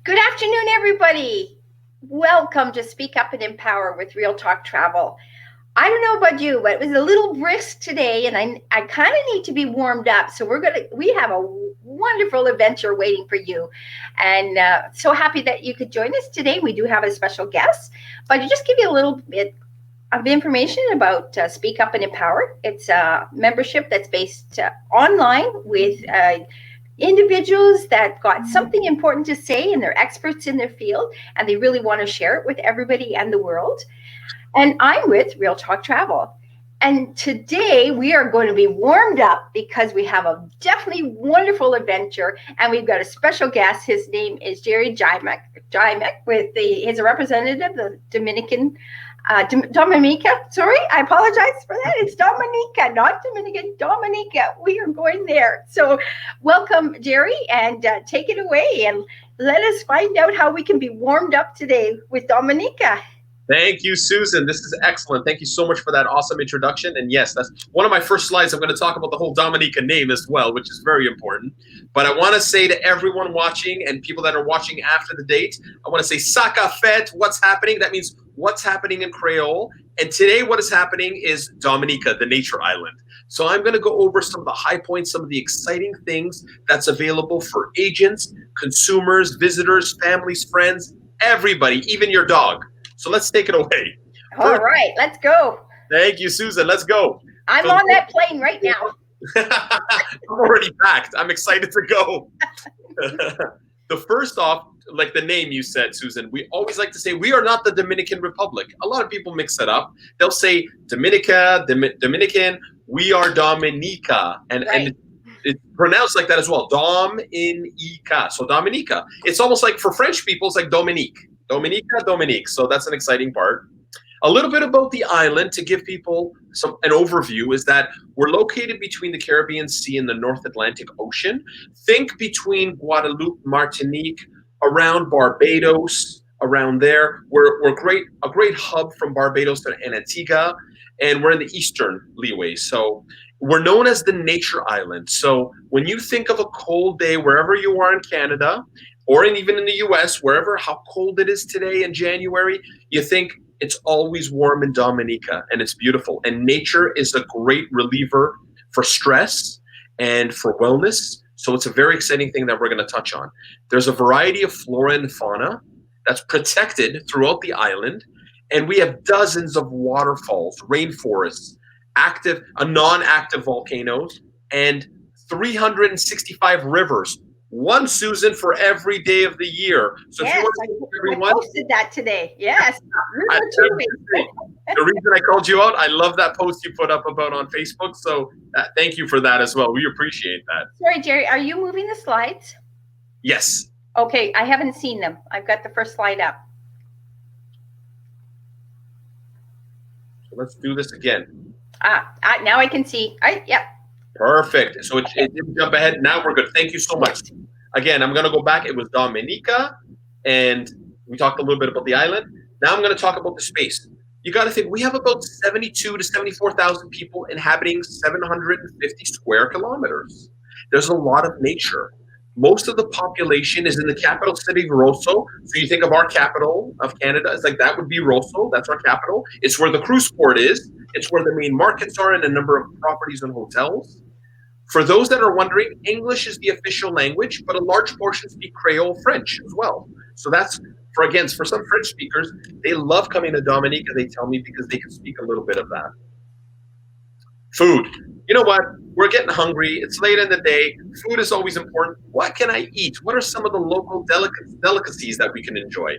Good afternoon, everybody. Welcome to Speak Up and Empower with Real Talk Travel. I don't know about you, but it was a little brisk today, and I kind of need to be warmed up. So we have a wonderful adventure waiting for you, and so happy that you could join us today. We do have a special guest, but to just give you a little bit of information about Speak Up and Empower. It's a membership that's based online with individuals that got something important to say and they're experts in their field and they really want to share it with everybody and the world. And I'm with Real Talk Travel. And today we are going to be warmed up because we have a definitely wonderful adventure and we've got a special guest. His name is Jerry Grymek. He's a representative of the Dominican Dominica. Sorry, I apologize for that. It's Dominica, not Dominican, Dominica. We are going there. So welcome, Jerry, and take it away and let us find out how we can be warmed up today with Dominica. Thank you, Susan. This is excellent. Thank you so much for that awesome introduction. And yes, that's one of my first slides. I'm going to talk about the whole Dominica name as well, which is very important. But I want to say to everyone watching and people that are watching after the date, I want to say Saka Fet, what's happening? That means what's happening in Creole. And today what is happening is Dominica, the nature island. So I'm going to go over some of the high points, some of the exciting things that's available for agents, consumers, visitors, families, friends, everybody, even your dog. So let's take it away. All right, let's go. Thank you, Susan. Let's go. I'm on that plane right now. I'm already packed. I'm excited to go. The first off, like the name you said, Susan, we always like to say we are not the Dominican Republic. A lot of people mix it up. They'll say Dominica, Dominican. We are Dominica. And it's pronounced like that as well. Dominica. So Dominica. It's almost like for French people, it's like Dominique. Dominica, Dominique. So that's an exciting part. A little bit about the island to give people an overview is that we're located between the Caribbean Sea and the North Atlantic Ocean. Think between Guadeloupe, Martinique, around Barbados, around there. We're a great hub from Barbados and Antigua, and we're in the eastern leeway. So we're known as the nature island. So when you think of a cold day wherever you are in Canada, or even in the US, wherever, how cold it is today in January, you think it's always warm in Dominica, and it's beautiful. And nature is a great reliever for stress and for wellness. So it's a very exciting thing that we're going to touch on. There's a variety of flora and fauna that's protected throughout the island. And we have dozens of waterfalls, rainforests, active, non-active volcanoes, and 365 rivers. One, Susan, for every day of the year. So yes, if you want to everyone, I posted that today. Yes. The reason I called you out, I love that post you put up about on Facebook. So thank you for that as well. We appreciate that. Sorry, Jerry, are you moving the slides? Yes. Okay, I haven't seen them. I've got the first slide up. So let's do this again. Now I can see. Yep. Perfect. So it didn't jump ahead. Now we're good. Thank you so much. Again, I'm going to go back. It was Dominica, and we talked a little bit about the island. Now I'm going to talk about the space. You got to think we have about 72 to 74,000 people inhabiting 750 square kilometers. There's a lot of nature. Most of the population is in the capital city, Rosso. So you think of our capital of Canada, it's like that would be Rosso. That's our capital. It's where the cruise port is. It's where the main markets are and a number of properties and hotels. For those that are wondering, English is the official language, but a large portion speak Creole French as well. So that's, for some French speakers, they love coming to Dominica, they tell me, because they can speak a little bit of that. Food. You know what? We're getting hungry. It's late in the day. Food is always important. What can I eat? What are some of the local delicacies that we can enjoy?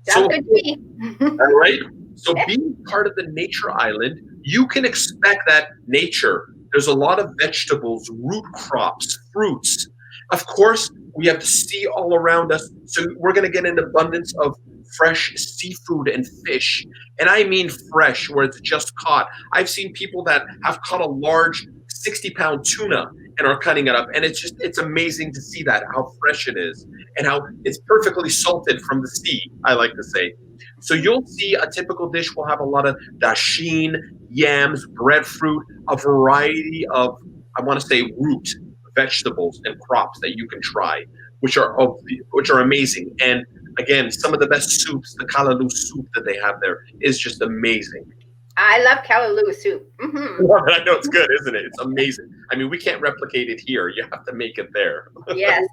That's good to me. All right. So being part of the nature island, you can expect that nature. There's a lot of vegetables, root crops, fruits. Of course, we have the sea all around us. So we're going to get an abundance of fresh seafood and fish. And I mean fresh, where it's just caught. I've seen people that have caught a large 60-pound tuna and are cutting it up. And it's amazing to see that, how fresh it is and how it's perfectly salted from the sea, I like to say. So you'll see a typical dish will have a lot of dasheen, yams, breadfruit, a variety of, I want to say, root vegetables and crops that you can try. which are amazing. And again, some of the best soups, the kalaloo soup that they have there is just amazing. I love callaloo soup. I know it's good, isn't it? It's amazing. I mean, we can't replicate it here. You have to make it there. Yes.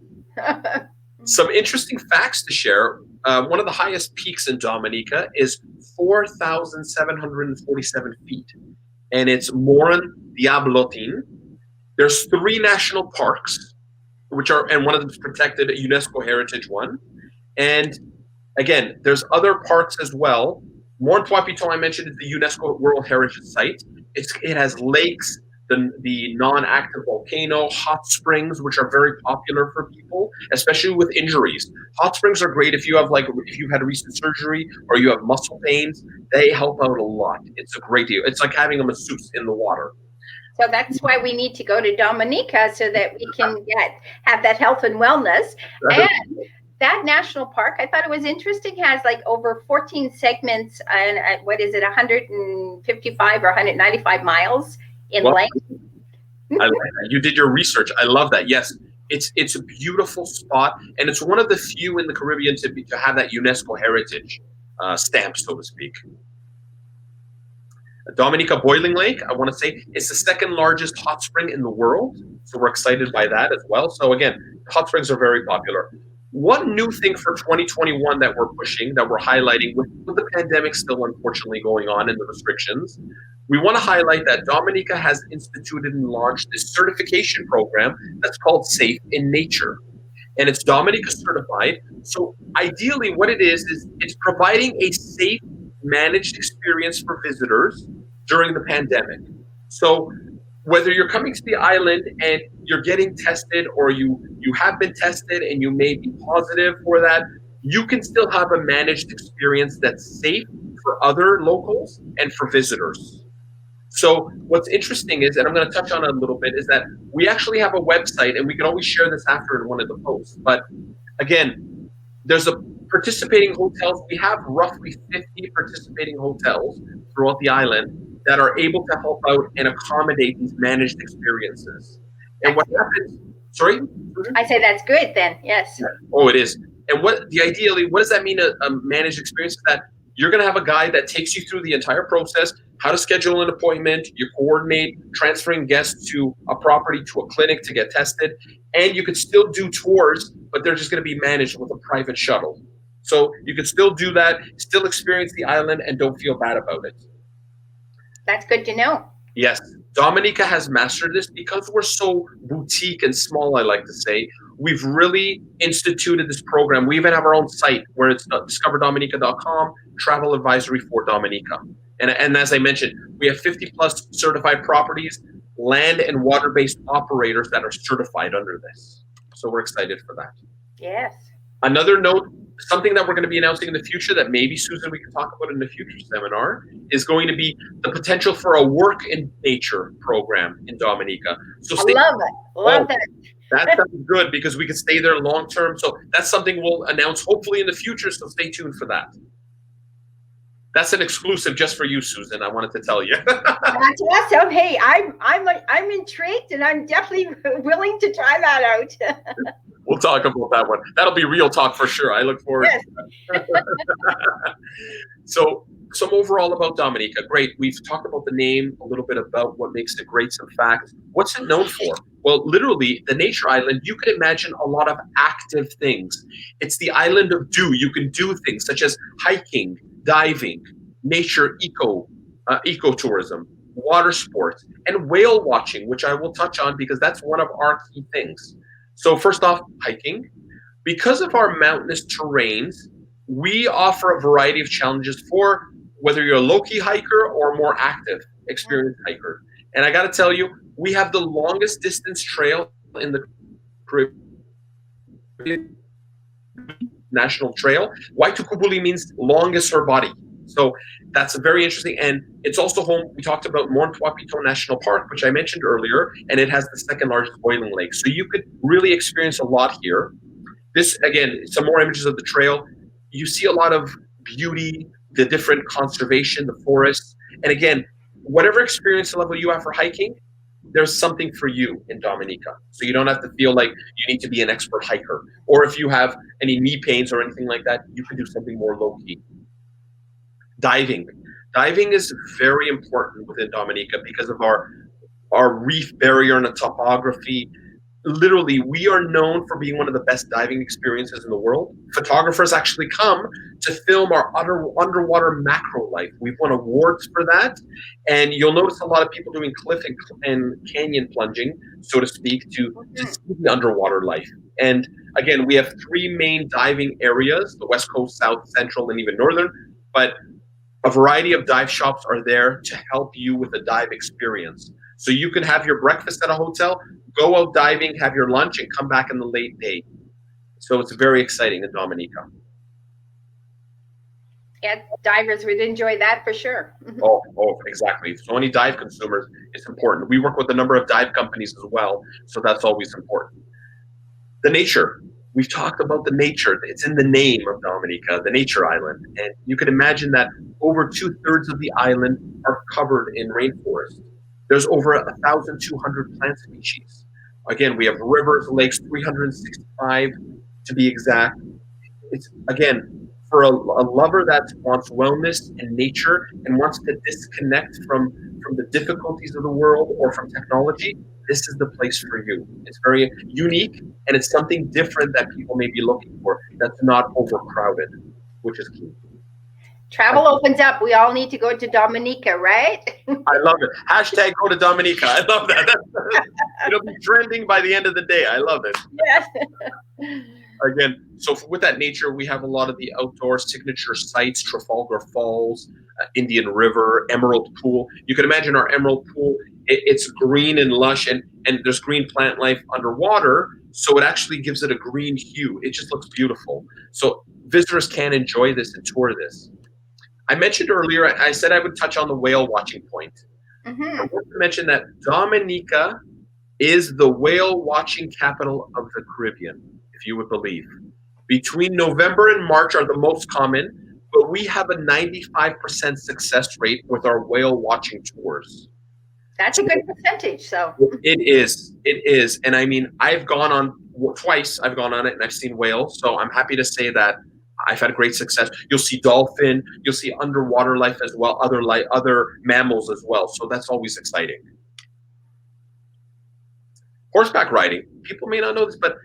Some interesting facts to share. One of the highest peaks in Dominica is 4,747 feet, and it's Moran Diablotin. There's 3 national parks, and one of them is protected, a UNESCO Heritage one. And again, there's other parks as well. Morne Trois Pitons, I mentioned, is the UNESCO World Heritage Site. It has lakes, the non-active volcano, hot springs, which are very popular for people, especially with injuries. Hot springs are great if you've had recent surgery or you have muscle pains. They help out a lot. It's a great deal. It's like having a masseuse in the water. So that's why we need to go to Dominica so that we can have that health and wellness. And that national park, I thought it was interesting, has like over 14 segments and 155 or 195 miles in length. I like that. You did your research. I love that. Yes, it's a beautiful spot, and it's one of the few in the Caribbean to have that UNESCO heritage stamp, so to speak. Dominica Boiling Lake, I want to say, is the 2nd largest hot spring in the world, so we're excited by that as well. So again, hot springs are very popular. One new thing for 2021 that we're pushing, that we're highlighting, with the pandemic still unfortunately going on and the restrictions, we want to highlight that Dominica has instituted and launched this certification program that's called Safe in Nature. And it's Dominica certified. So ideally what it is it's providing a safe, managed experience for visitors during the pandemic. So whether you're coming to the island and you're getting tested, or you have been tested and you may be positive for that, you can still have a managed experience that's safe for other locals and for visitors. So what's interesting is, and I'm going to touch on it a little bit, is that we actually have a website, and we can always share this after in one of the posts. But again, there's a participating hotels. We have roughly 50 participating hotels throughout the island that are able to help out and accommodate these managed experiences. And what happens? Sorry? I say that's good then, yes. Oh, it is. And what does that mean, a managed experience? Is that you're going to have a guide that takes you through the entire process, how to schedule an appointment, you coordinate transferring guests to a property, to a clinic to get tested, and you could still do tours, but they're just going to be managed with a private shuttle. So you can still do that, still experience the island, and don't feel bad about it. That's good to know. Yes. Dominica has mastered this because we're so boutique and small, I like to say. We've really instituted this program. We even have our own site where it's discoverdominica.com, travel advisory for Dominica. And as I mentioned, we have 50 plus certified properties, land and water-based operators that are certified under this. So we're excited for that. Yes. Another note, something that we're going to be announcing in the future that maybe, Susan, we can talk about in the future seminar, is going to be the potential for a work in nature program in Dominica. So I love it. Love that. That sounds good, because we can stay there long term. So that's something we'll announce hopefully in the future. So stay tuned for that. That's an exclusive just for you, Susan. I wanted to tell you. That's awesome. Hey, I'm intrigued, and I'm definitely willing to try that out. We'll talk about that one. That'll be real talk for sure. I look forward to that. So some overall about Dominica. Great. We've talked about the name, a little bit about what makes it great, some facts. What's it known for? Well, literally, the nature island, you can imagine a lot of active things. It's the island of do. You can do things such as hiking, diving, nature ecotourism, water sports, and whale watching, which I will touch on because that's one of our key things. So first off, hiking. Because of our mountainous terrains, we offer a variety of challenges for whether you're a low-key hiker or a more active, experienced hiker. And I got to tell you, we have the longest distance trail in the Caribbean National Trail. Waitukubuli means longest or body. So that's very interesting. And it's also home, we talked about Morne Trois Pitons National Park, which I mentioned earlier, and it has the 2nd largest boiling lake. So you could really experience a lot here. This, again, some more images of the trail. You see a lot of beauty, the different conservation, the forests. And again, whatever experience level you have for hiking, there's something for you in Dominica. So you don't have to feel like you need to be an expert hiker. Or if you have any knee pains or anything like that, you can do something more low key. Diving. Diving is very important within Dominica because of our reef barrier and the topography. Literally, we are known for being one of the best diving experiences in the world. Photographers actually come to film our underwater macro life. We've won awards for that. And you'll notice a lot of people doing cliff and canyon plunging, so to speak, to see the underwater life. And again, we have three main diving areas, the West Coast, South, Central, and even Northern. But a variety of dive shops are there to help you with a dive experience. So you can have your breakfast at a hotel, go out diving, have your lunch, and come back in the late day. So it's very exciting in Dominica. Yeah, divers would enjoy that for sure. Oh, exactly. So any dive consumers, it's important. We work with a number of dive companies as well, so that's always important. The nature. We've talked about the nature. It's in the name of Dominica, the nature island. And you can imagine that over 2/3 of the island are covered in rainforest. There's over 1,200 plant species. Again, we have rivers, lakes, 365 to be exact. It's, again, for a lover that wants wellness and nature and wants to disconnect from the difficulties of the world or from technology, this is the place for you. It's very unique, and it's something different that people may be looking for that's not overcrowded, which is key. Travel opens up. We all need to go to Dominica, right? I love it. Hashtag go to Dominica. I love that. It'll be trending by the end of the day. I love it. Yes. Again, so with that nature, we have a lot of the outdoor signature sites, Trafalgar Falls, Indian River, Emerald Pool. You can imagine our Emerald Pool, it's green and lush, and there's green plant life underwater, so it actually gives it a green hue. It just looks beautiful. So visitors can enjoy this and tour this. I mentioned earlier, I said I would touch on the whale watching point. I want to mention that Dominica is the whale watching capital of the Caribbean, if you would believe. Between November and March are the most common, but we have a 95% success rate with our whale watching tours. That's a good percentage. So it is. And I mean, I've gone on twice, I've gone on it and I've seen whales. So I'm happy to say that I've had great success. You'll see dolphin, you'll see underwater life as well, other mammals as well. So that's always exciting. Horseback riding. People may not know this, but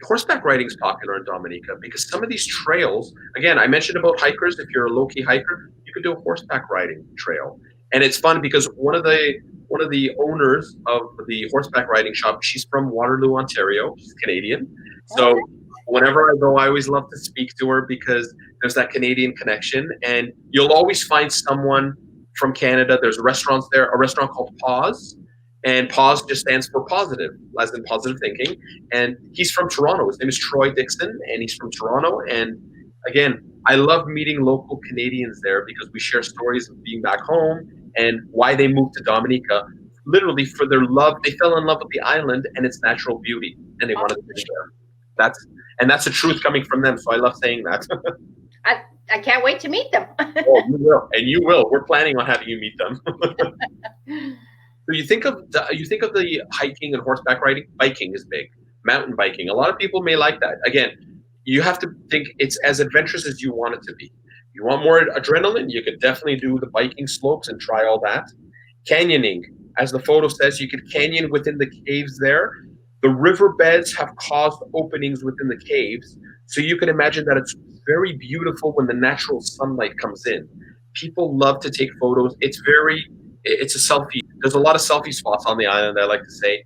horseback riding is popular in Dominica because some of these trails, again, I mentioned about hikers. If you're a low-key hiker, you can do a horseback riding trail. And it's fun because one of the owners of the horseback riding shop, she's from Waterloo, Ontario. She's Canadian. So whenever I go, I always love to speak to her because there's that Canadian connection. And you'll always find someone from Canada. There's restaurants there, a restaurant called Pause. And Pause just stands for positive, as in positive thinking. And he's from Toronto. His name is Troy Dixon, and he's from Toronto. And again, I love meeting local Canadians there because we share stories of being back home and why they moved to Dominica. Literally for their love, they fell in love with the island and its natural beauty, and they wanted to be there. That's the truth coming from them. So I love saying that. I can't wait to meet them. Oh, you will, and you will. We're planning on having you meet them. So you think of the hiking and horseback riding. Biking is big. Mountain biking. A lot of people may like that. Again, you have to think it's as adventurous as you want it to be. You want more adrenaline, you could definitely do the biking slopes and try all that. Canyoning, as the photo says, you could canyon within the caves there. The riverbeds have caused openings within the caves, so you can imagine that it's very beautiful when the natural sunlight comes in. People love to take photos. It's a selfie. There's a lot of selfie spots on the island, I like to say.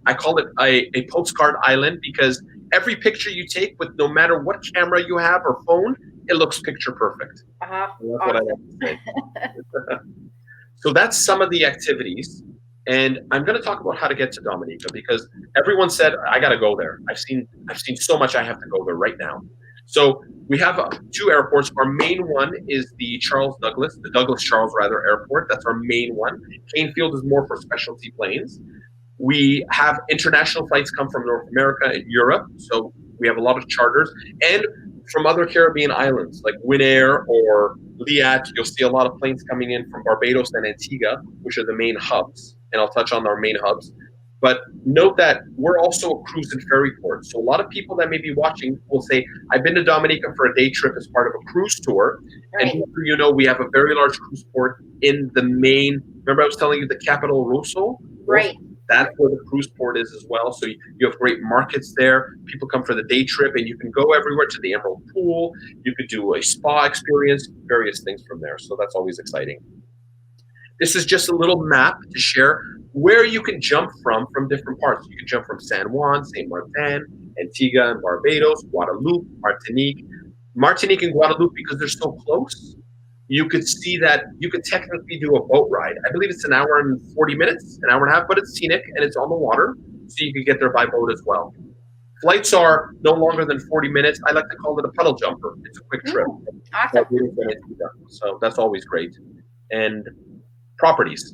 I call it a postcard island because every picture you take with no matter what camera you have or phone, it looks picture perfect. That's what I like to say. So that's some of the activities. And I'm going to talk about how to get to Dominica because everyone said, I got to go there. I've seen so much, I have to go there right now. So we have two airports. Our main one is the Douglas Charles Airport. That's our main one. Canefield is more for specialty planes. We have international flights come from North America and Europe. So we have a lot of charters. And from other Caribbean islands like Winair or Liat, you'll see a lot of planes coming in from Barbados and Antigua, which are the main hubs. And I'll touch on our main hubs. But note that we're also a cruise and ferry port. So a lot of people that may be watching will say, I've been to Dominica for a day trip as part of a cruise tour. And Right. you know, we have a very large cruise port in the main, remember I was telling you the capital, Rosso? Right. That's where the cruise port is as well. So you have great markets there. People come for the day trip, and you can go everywhere to the Emerald Pool. You could do a spa experience, various things from there. So that's always exciting. This is just a little map to share where you can jump from different parts. You can jump from San Juan, Saint Martin, Antigua and Barbados, Guadeloupe, Martinique. Martinique and Guadeloupe, because they're so close, you could see that you could technically do a boat ride. I believe it's an hour and 40 minutes, an hour and a half, but it's scenic and it's on the water, so you could get there by boat as well. Flights are no longer than 40 minutes. I like to call it a puddle jumper. It's a quick trip. Awesome. So that's always great. And properties.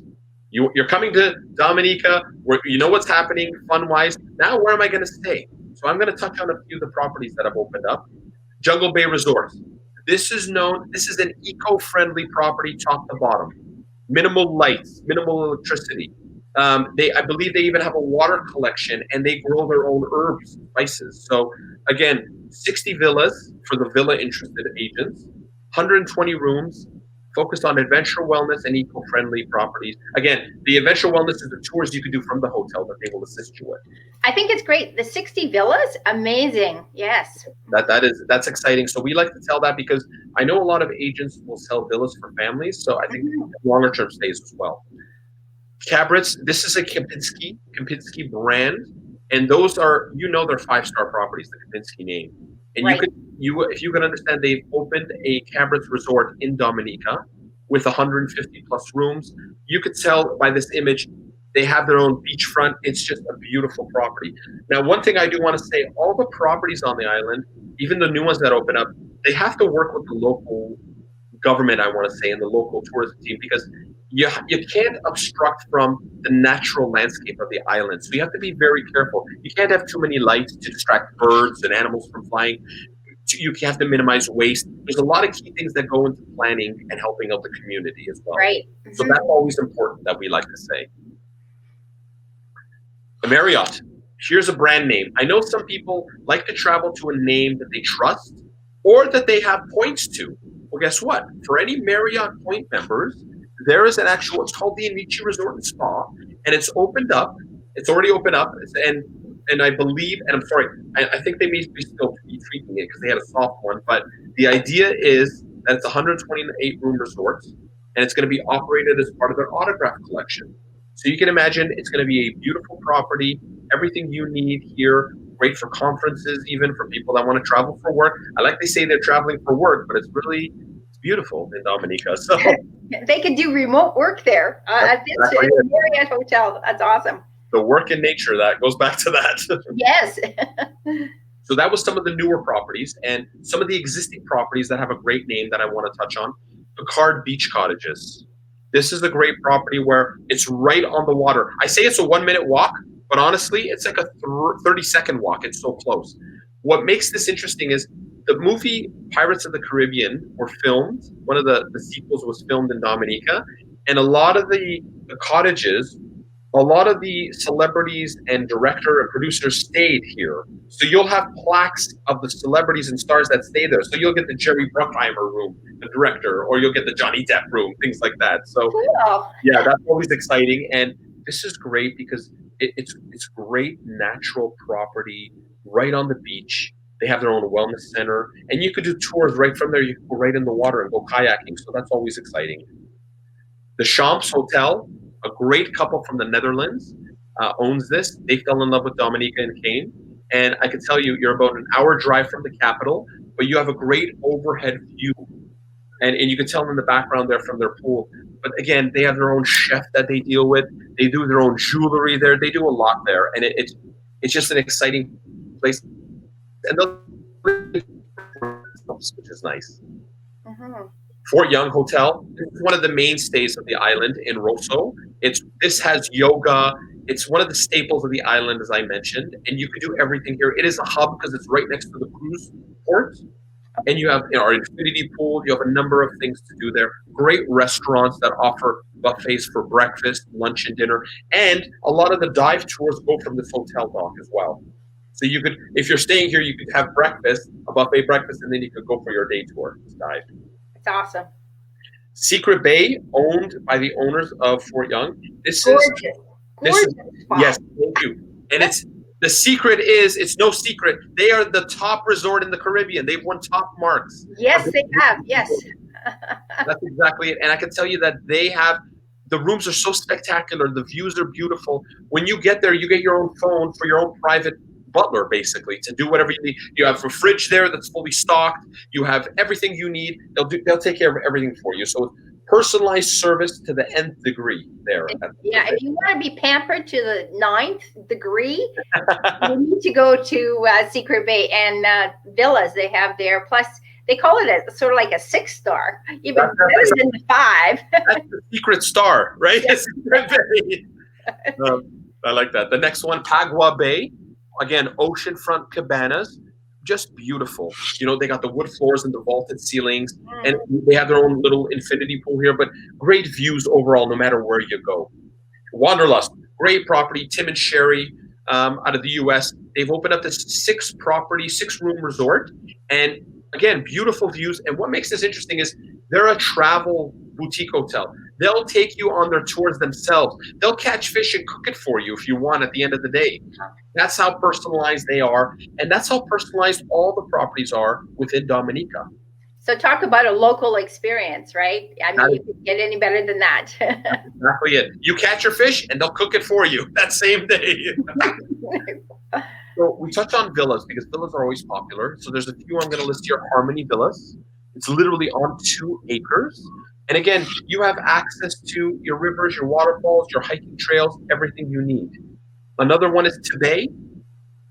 You're coming to Dominica, where you know what's happening fun-wise. Now, where am I going to stay? So I'm going to touch on a few of the properties that have opened up. Jungle Bay Resort. This is an eco-friendly property top to bottom. Minimal lights, minimal electricity. I believe they even have a water collection, and they grow their own herbs, spices. So again, 60 villas for the villa interested agents, 120 rooms, focused on adventure wellness and eco-friendly properties. Again, the adventure wellness is the tours you can do from the hotel that they will assist you with. I think it's great. The 60 villas, amazing. Yes. That's exciting. So we like to tell that because I know a lot of agents will sell villas for families. So I think longer term stays as well. Cabrits, this is a Kempinski brand, and those are, they're 5-star properties, the Kempinski name. And right. If you can understand, they've opened a Cabrits resort in Dominica with 150 plus rooms. You could tell by this image, they have their own beachfront. It's just a beautiful property. Now, one thing I do want to say, all the properties on the island, even the new ones that open up, they have to work with the local government, I want to say, and the local tourism team, because you can't obstruct from the natural landscape of the island. So you have to be very careful. You can't have too many lights to distract birds and animals from flying. You have to minimize waste. There's a lot of key things that go into planning and helping out the community as well. Right. So that's always important that we like to say. The Marriott. Here's a brand name. I know some people like to travel to a name that they trust or that they have points to. Well, guess what? For any Marriott Point members, there is it's called the Anici Resort and Spa, and it's opened up. It's already opened up, and I believe, and I'm sorry, I think they may be still tweaking it because they had a soft one, but the idea is that it's a 128 room resort, and it's going to be operated as part of their autograph collection. So you can imagine it's going to be a beautiful property, everything you need here, great for conferences, even for people that want to travel for work. I like they say they're traveling for work, but it's beautiful in Dominica. So they could do remote work there at this Marriott hotel. That's awesome. The work in nature, that goes back to that. Yes. So that was some of the newer properties, and some of the existing properties that have a great name that I want to touch on. Picard Beach Cottages. This is a great property where it's right on the water. I say it's a 1-minute walk, but honestly, it's like a 30-second walk. It's so close. What makes this interesting is the movie Pirates of the Caribbean were filmed. One of the sequels was filmed in Dominica, and a lot of the cottages, a lot of the celebrities and director and producers stayed here. So you'll have plaques of the celebrities and stars that stay there. So you'll get the Jerry Bruckheimer room, the director, or you'll get the Johnny Depp room, things like that. So cool. Yeah, that's always exciting. And this is great because it's great natural property right on the beach. They have their own wellness center, and you could do tours right from there. You can go right in the water and go kayaking. So that's always exciting. The Champs Hotel, a great couple from the Netherlands, owns this. They fell in love with Dominica and came. And I can tell you, you're about an hour drive from the capital, but you have a great overhead view. And you can tell in the background there from their pool. But again, they have their own chef that they deal with. They do their own jewelry there. They do a lot there. And it's just an exciting place. And which is nice. Mm-hmm. Fort Young Hotel. This is one of the mainstays of the island in Rosso. This has yoga. It's one of the staples of the island, as I mentioned, and you can do everything here. It is a hub because it's right next to the cruise port. And you have our infinity pool. You have a number of things to do there. Great restaurants that offer buffets for breakfast, lunch, and dinner. And a lot of the dive tours go from this hotel dock as well. So you could, if you're staying here, you could have breakfast, a buffet breakfast, and then you could go for your day tour. Dive. It's awesome. Secret Bay, owned by the owners of Fort Young. This Gorgeous. is Gorgeous spot. yes, thank you. And the secret is it's no secret. They are the top resort in the Caribbean. They've won top marks. Yes, they have. Yes. That's exactly it. And I can tell you that they have the rooms are so spectacular. The views are beautiful. When you get there, you get your own phone for your own private butler, basically, to do whatever you need. You have a fridge there that's fully stocked. You have everything you need. They'll take care of everything for you. So personalized service to the nth degree there. Yeah, if you want to be pampered to the 9th degree, you need to go to Secret Bay and villas they have there. Plus, they call it a sort of like a 6-star, even better than the 5. That's the secret star, right? Yes. Secret Bay. I like that. The next one, Pagua Bay. Again, oceanfront cabanas. Just beautiful. You know, they got the wood floors and the vaulted ceilings, and they have their own little infinity pool here, but great views overall, no matter where you go. Wanderlust, great property. Tim and Sherry out of the US, they've opened up this 6-room resort, and again, beautiful views. And what makes this interesting is they're a travel boutique hotel. They'll take you on their tours themselves. They'll catch fish and cook it for you if you want at the end of the day. That's how personalized they are. And that's how personalized all the properties are within Dominica. So talk about a local experience, right? I mean, you can get any better than that. That's exactly it. You catch your fish and they'll cook it for you that same day. So we touch on villas because villas are always popular. So there's a few I'm going to list here. Harmony Villas. It's literally on 2 acres. And again, you have access to your rivers, your waterfalls, your hiking trails, everything you need. Another one is Tibet.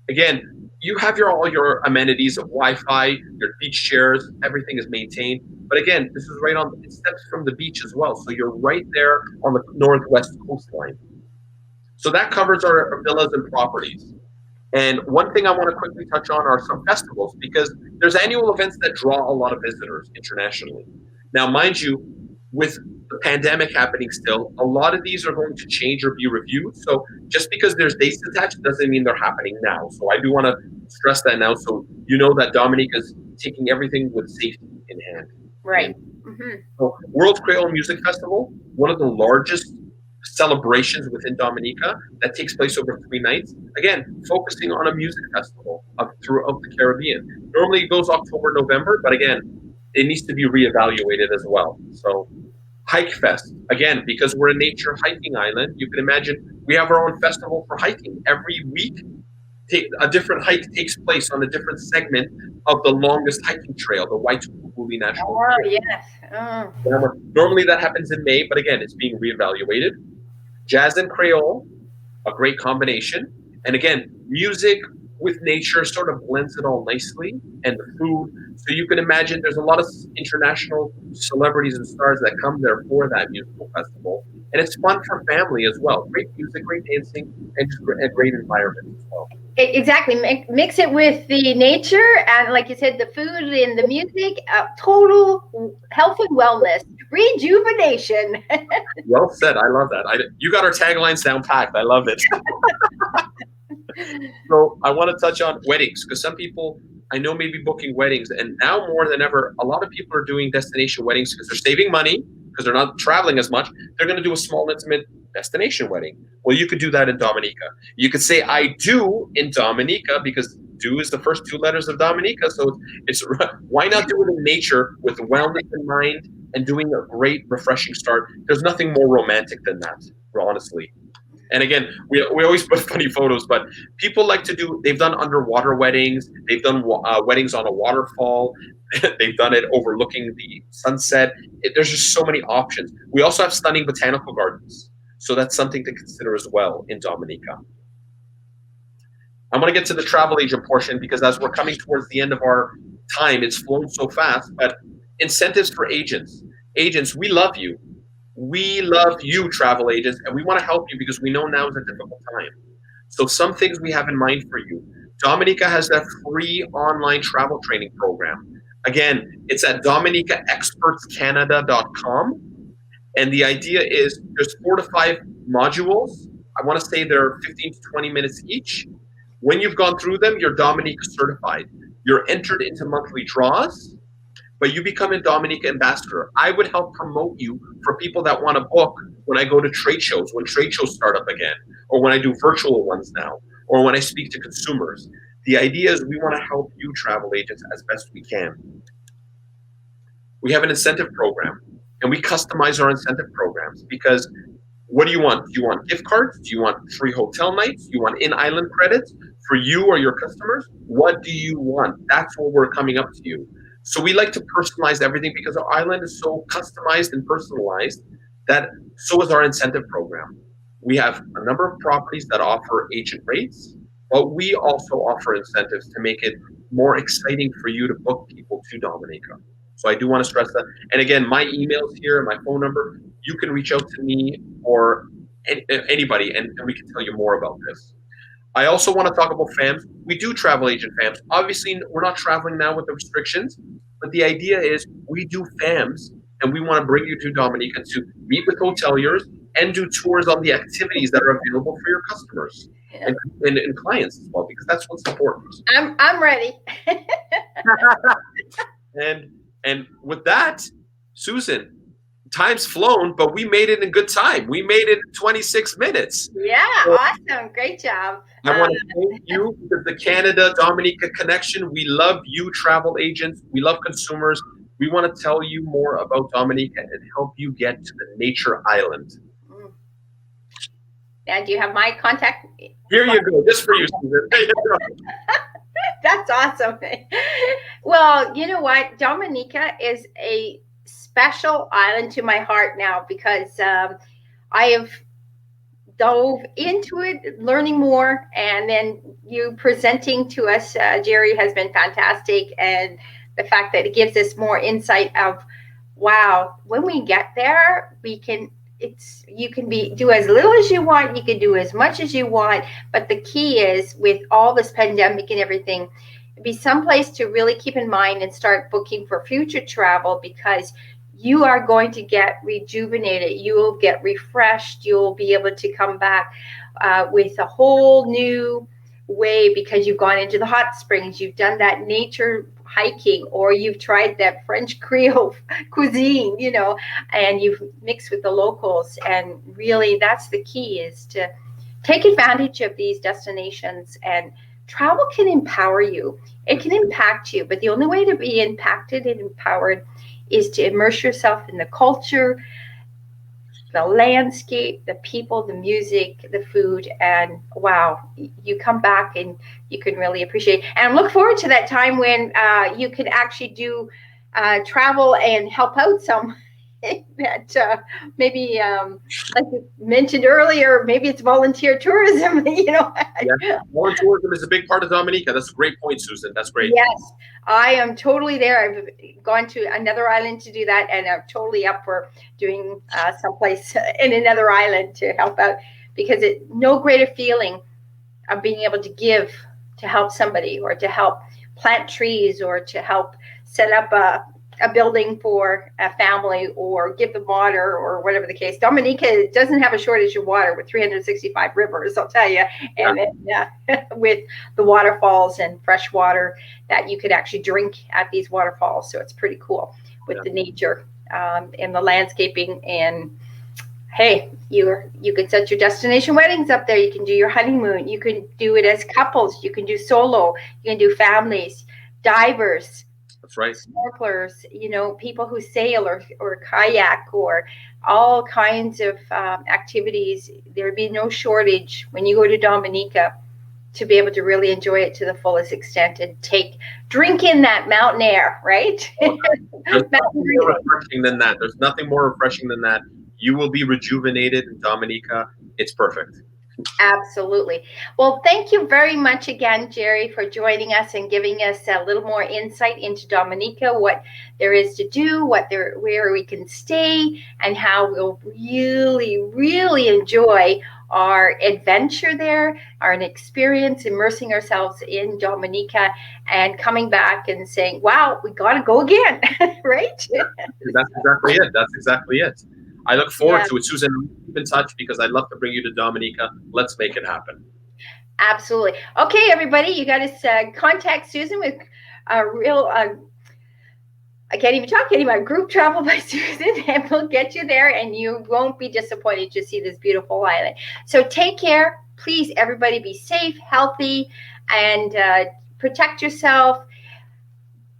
Again, you have all your amenities of Wi-Fi, your beach chairs, everything is maintained. But again, this is right on steps from the beach as well. So you're right there on the northwest coastline. So that covers our villas and properties. And one thing I want to quickly touch on are some festivals, because there's annual events that draw a lot of visitors internationally. Now, mind you, with the pandemic happening still, a lot of these are going to change or be reviewed. So just because there's dates attached doesn't mean they're happening now. So I do want to stress that now, so you know that Dominica is taking everything with safety in hand. Right. So World Creole Music Festival, one of the largest celebrations within Dominica that takes place over 3 nights. Again, focusing on a music festival throughout the Caribbean. Normally it goes October, November, but again, it needs to be reevaluated as well. So Hike Fest, again, because we're a nature hiking island, you can imagine we have our own festival for hiking. Every week, a different hike takes place on a different segment of the longest hiking trail, the Waitukubuli National Trail. Oh, yes. Oh. Normally that happens in May, but again, it's being reevaluated. Jazz and Creole, a great combination. And again, music with nature sort of blends it all nicely, and the food. So you can imagine there's a lot of international celebrities and stars that come there for that musical festival. And it's fun for family as well. Great music, great dancing, and just a great environment as well. Exactly. Mix it with the nature and, like you said, the food and the music. Total health and wellness, rejuvenation. Well said. I love that. You got our taglines down packed. I love it. So I want to touch on weddings, because some people I know may be booking weddings, and now more than ever, a lot of people are doing destination weddings because they're saving money, because they're not traveling as muit's. They're going to do a small, intimate destination wedding. Well, you could do that in Dominica. You could say "I do" in Dominica, because "do" is the first 2 letters of Dominica. So it's why not do it in nature with wellness in mind and doing a great, refreshing start? There's nothing more romantic than that, honestly. And again, we always put funny photos, but people like to they've done underwater weddings. They've done weddings on a waterfall. They've done it overlooking the sunset. There's just so many options. We also have stunning botanical gardens. So that's something to consider as well in Dominica. I'm going to get to the travel agent portion, because as we're coming towards the end of our time, it's flown so fast. But incentives for agents. Agents, we love you. We love you, travel agents, and we want to help you because we know now is a difficult time. So some things we have in mind for you. Dominica has that free online travel training program. Again, it's at dominicaexpertscanada.com. And the idea is there's 4 to 5 modules. I want to say they're 15 to 20 minutes each. When you've gone through them, you're Dominica certified. You're entered into monthly draws, but you become a Dominica ambassador. I would help promote you for people that want to book when I go to trade shows, when trade shows start up again, or when I do virtual ones now, or when I speak to consumers. The idea is we want to help you travel agents as best we can. We have an incentive program, and we customize our incentive programs because what do you want? Do you want gift cards? Do you want free hotel nights? Do you want in-island credits for you or your customers? What do you want? That's what we're coming up to you. So we like to personalize everything because our island is so customized and personalized that so is our incentive program. We have a number of properties that offer agent rates, but we also offer incentives to make it more exciting for you to book people to Dominica. So I do want to stress that. And again, my email's here, my phone number. You can reach out to me or anybody, and we can tell you more about this. I also want to talk about FAMs. We do travel agent FAMs. Obviously, we're not traveling now with the restrictions, but the idea is we do FAMs, and we want to bring you to Dominica to meet with hoteliers and do tours on the activities that are available for your customers and clients as well, because that's what's important. I'm ready. And with that, Susan, time's flown, but we made it in good time. We made it in 26 minutes. Yeah, So awesome. Great job. I want to thank you for the Canada Dominica connection. We love you, travel agents. We love consumers. We want to tell you more about Dominica and help you get to the nature island. And do you have my contact? Here you go, just for you, Susan. There you go. That's awesome. Well, you know what? Dominica is a special island to my heart now because I have dove into it, learning more, and then you presenting to us, Jerry, has been fantastic. And the fact that it gives us more insight of, wow, when we get there, we can. You can do as little as you want, you can do as much as you want, but the key is with all this pandemic and everything, be someplace to really keep in mind and start booking for future travel because you are going to get rejuvenated, you will get refreshed, you'll be able to come back with a whole new way because you've gone into the hot springs, you've done that nature hiking, or you've tried that French-Creole cuisine, and you've mixed with the locals. And really that's the key, is to take advantage of these destinations. And travel can empower you, it can impact you, but the only way to be impacted and empowered is to immerse yourself in the culture, the landscape, the people, the music, the food, and wow, you come back and you can really appreciate. And I'm looking forward to that time when you can actually do travel and help out some that maybe like you mentioned earlier, maybe it's volunteer tourism. Yeah, volunteer tourism is a big part of Dominica. That's a great point, Susan. That's great. Yes, I am totally there. I've gone to another island to do that, and I'm totally up for doing someplace in another island to help out, because no greater feeling of being able to give, to help somebody, or to help plant trees, or to help set up a building for a family, or give them water, or whatever the case. Dominica doesn't have a shortage of water with 365 rivers, I'll tell you. And with the waterfalls and fresh water that you could actually drink at these waterfalls. So it's pretty cool with the nature and the landscaping. And hey, you can set your destination weddings up there. You can do your honeymoon. You can do it as couples. You can do solo. You can do families, divers. That's right. Snorkelers, people who sail or kayak, or all kinds of activities. There'd be no shortage when you go to Dominica to be able to really enjoy it to the fullest extent and drink in that mountain air, right? There's nothing more refreshing than that. There's nothing more refreshing than that. You will be rejuvenated in Dominica. It's perfect. Absolutely. Well, thank you very much again, Jerry, for joining us and giving us a little more insight into Dominica, what there is to do, where we can stay, and how we'll really, really enjoy our adventure there, our experience immersing ourselves in Dominica and coming back and saying, wow, we got to go again, right? That's exactly it. That's exactly it. I look forward Yeah, to it, Susan. Keep in touch because I'd love to bring you to Dominica. Let's make it happen. absolutely. Okay, everybody, you got to contact Susan with a real I can't even talk anymore. Group travel by Susan, and we'll get you there, and you won't be disappointed to see this beautiful island. So take care. Please, everybody, be safe, healthy, and protect yourself.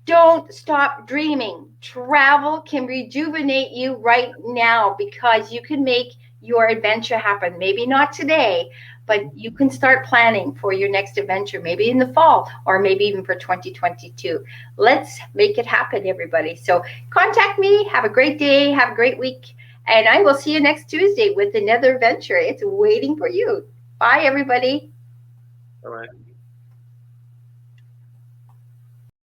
Don't stop dreaming. Travel can rejuvenate you right now because you can make your adventure happen. Maybe not today, but you can start planning for your next adventure, maybe in the fall or maybe even for 2022. Let's make it happen, everybody. So contact me. Have a great day. Have a great week. And I will see you next Tuesday with another adventure. It's waiting for you. Bye, everybody. All right.